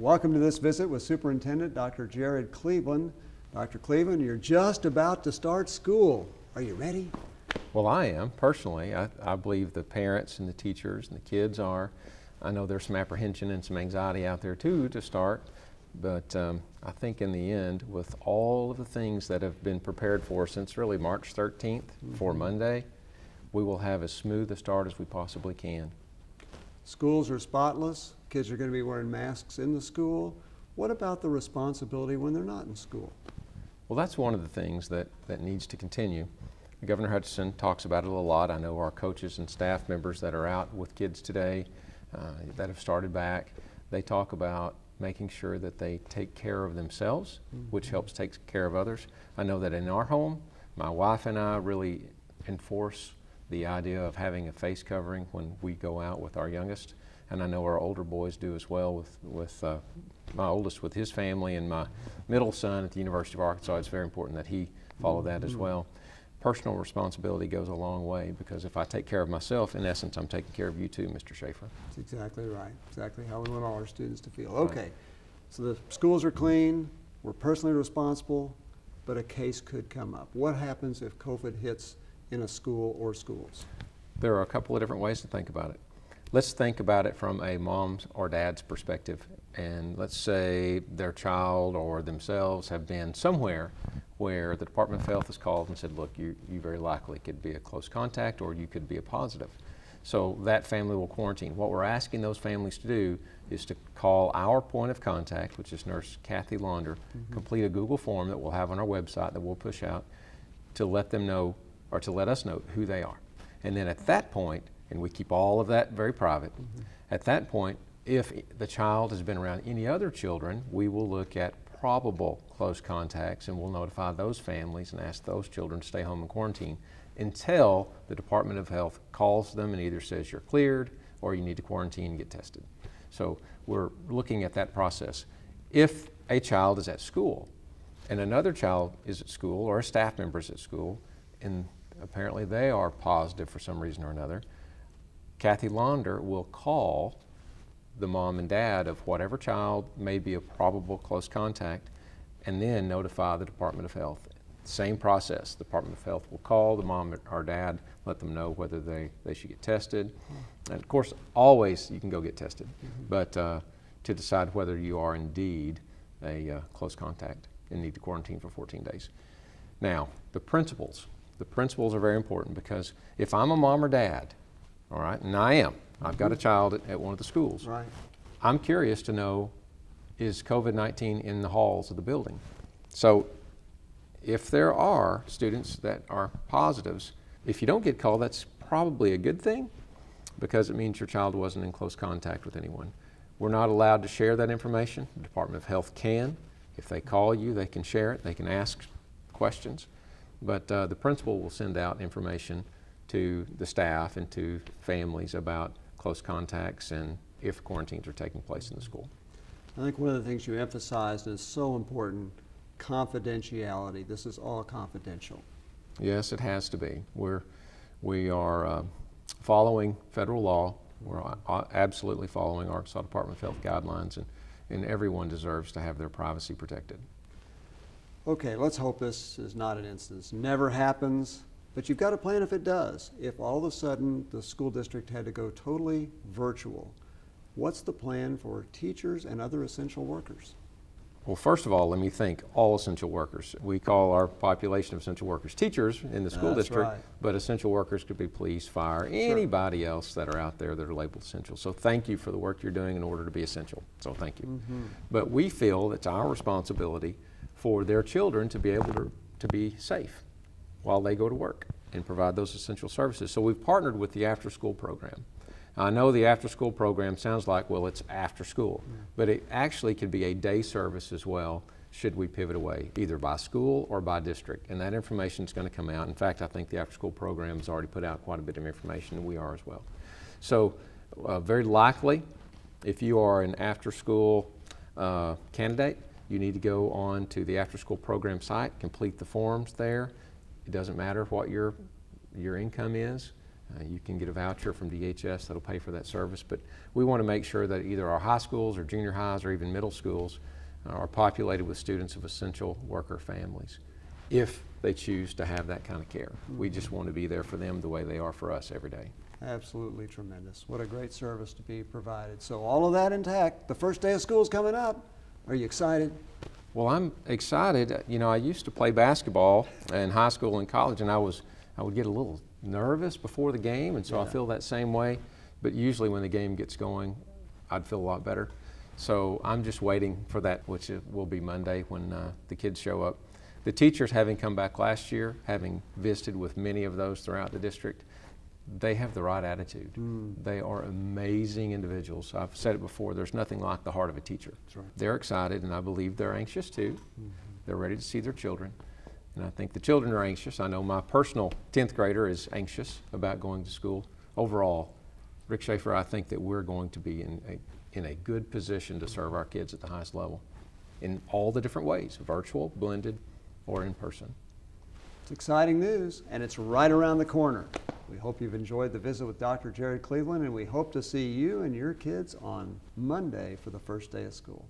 Welcome to this visit with Superintendent Dr. Jared Cleveland. Dr. Cleveland, you're just about to start school. Are you ready? Well, I am, personally. I believe the parents and the teachers and the kids are. I know there's some apprehension and some anxiety out there too to start, but I think in the end, with all of the things that have been prepared for since really March 13th for Monday, we will have as smooth a start as we possibly can. Schools are spotless. Kids are going to be wearing masks in the school. What about the responsibility when they're not in school? Well, that's one of the things that needs to continue. Governor Hutchinson talks about it a lot. I know our coaches and staff members that are out with kids today that have started back, they talk about making sure that they take care of themselves, which helps take care of others. I know that in our home, my wife and I really enforce the idea of having a face covering when we go out with our youngest. And I know our older boys do as well with my oldest with his family, and my middle son at the University of Arkansas. It's very important that he follow that as well. Personal responsibility goes a long way, because if I take care of myself, in essence, I'm taking care of you too, Mr. Schaefer. That's exactly right. Exactly how we want all our students to feel. Okay, right. So the schools are clean, we're personally responsible, but a case could come up. What happens if COVID hits in a school or schools? There are a couple of different ways to think about it. Let's think about it from a mom's or dad's perspective, and let's say their child or themselves have been somewhere where the Department of Health has called and said, look, you very likely could be a close contact, or you could be a positive. So that family will quarantine. What we're asking those families to do is to call our point of contact, which is Nurse Kathy Launder, complete a Google form that we'll have on our website that we'll push out to let them know, or to let us know who they are. And then at that point, and we keep all of that very private, at that point, if the child has been around any other children, we will look at probable close contacts, and we'll notify those families and ask those children to stay home and quarantine until the Department of Health calls them and either says you're cleared or you need to quarantine and get tested. So we're looking at that process. If a child is at school and another child is at school, or a staff member is at school, and apparently they are positive for some reason or another, Kathy Launder will call the mom and dad of whatever child may be a probable close contact, and then notify the Department of Health. Same process. The Department of Health will call the mom or dad, let them know whether they should get tested. And of course, always you can go get tested, but to decide whether you are indeed a close contact and need to quarantine for 14 days. Now, the principles are very important, because if I'm a mom or dad, all right, and I am, I've got a child at one of the schools. Right. I'm curious to know, is COVID-19 in the halls of the building? So if there are students that are positives, if you don't get called, that's probably a good thing, because it means your child wasn't in close contact with anyone. We're not allowed to share that information. The Department of Health can. If they call you, they can share it. They can ask questions. But the principal will send out information to the staff and to families about close contacts and if quarantines are taking place in the school. I think one of the things you emphasized is so important, confidentiality. This is all confidential. Yes, it has to be. We are following federal law. We're absolutely following Arkansas Department of Health guidelines, and everyone deserves to have their privacy protected. Okay, let's hope this is not an instance. Never happens, but you've got a plan if it does. If all of a sudden the school district had to go totally virtual, what's the plan for teachers and other essential workers? Well, first of all, let me thank all essential workers. We call our population of essential workers teachers in the school district, right. But essential workers could be police, fire, anybody else that are out there that are labeled essential. So thank you for the work you're doing in order to be essential. So thank you. But we feel it's our responsibility for their children to be able to be safe while they go to work and provide those essential services. So we've partnered with the after-school program. I know the after-school program sounds like, well, it's after school, but it actually could be a day service as well, should we pivot away, either by school or by district. And that information is going to come out. In fact, I think the after-school program has already put out quite a bit of information, and we are as well. So very likely, if you are an after-school candidate, you need to go on to the after-school program site, complete the forms there. It doesn't matter what your income is. You can get a voucher from DHS that'll pay for that service, but we want to make sure that either our high schools or junior highs or even middle schools are populated with students of essential worker families, if they choose to have that kind of care. We just want to be there for them the way they are for us every day. Absolutely tremendous. What a great service to be provided. So all of that intact. The first day of school is coming up. Are you excited? Well, I'm excited. You know, I used to play basketball in high school and college, and I would get a little nervous before the game, and so Yeah. I feel that same way. But usually when the game gets going, I'd feel a lot better. So I'm just waiting for that, which will be Monday when the kids show up. The teachers, having come back last year, having visited with many of those throughout the district, they have the right attitude. They are amazing individuals. I've said it before, there's nothing like the heart of a teacher. That's right. They're excited, and I believe they're anxious too. They're ready to see their children. And I think the children are anxious. I know my personal 10th grader is anxious about going to school. Overall, Rick Schaefer, I think that we're going to be in a good position to serve our kids at the highest level in all the different ways, virtual, blended, or in person. It's exciting news, and it's right around the corner. We hope you've enjoyed the visit with Dr. Jared Cleveland, and we hope to see you and your kids on Monday for the first day of school.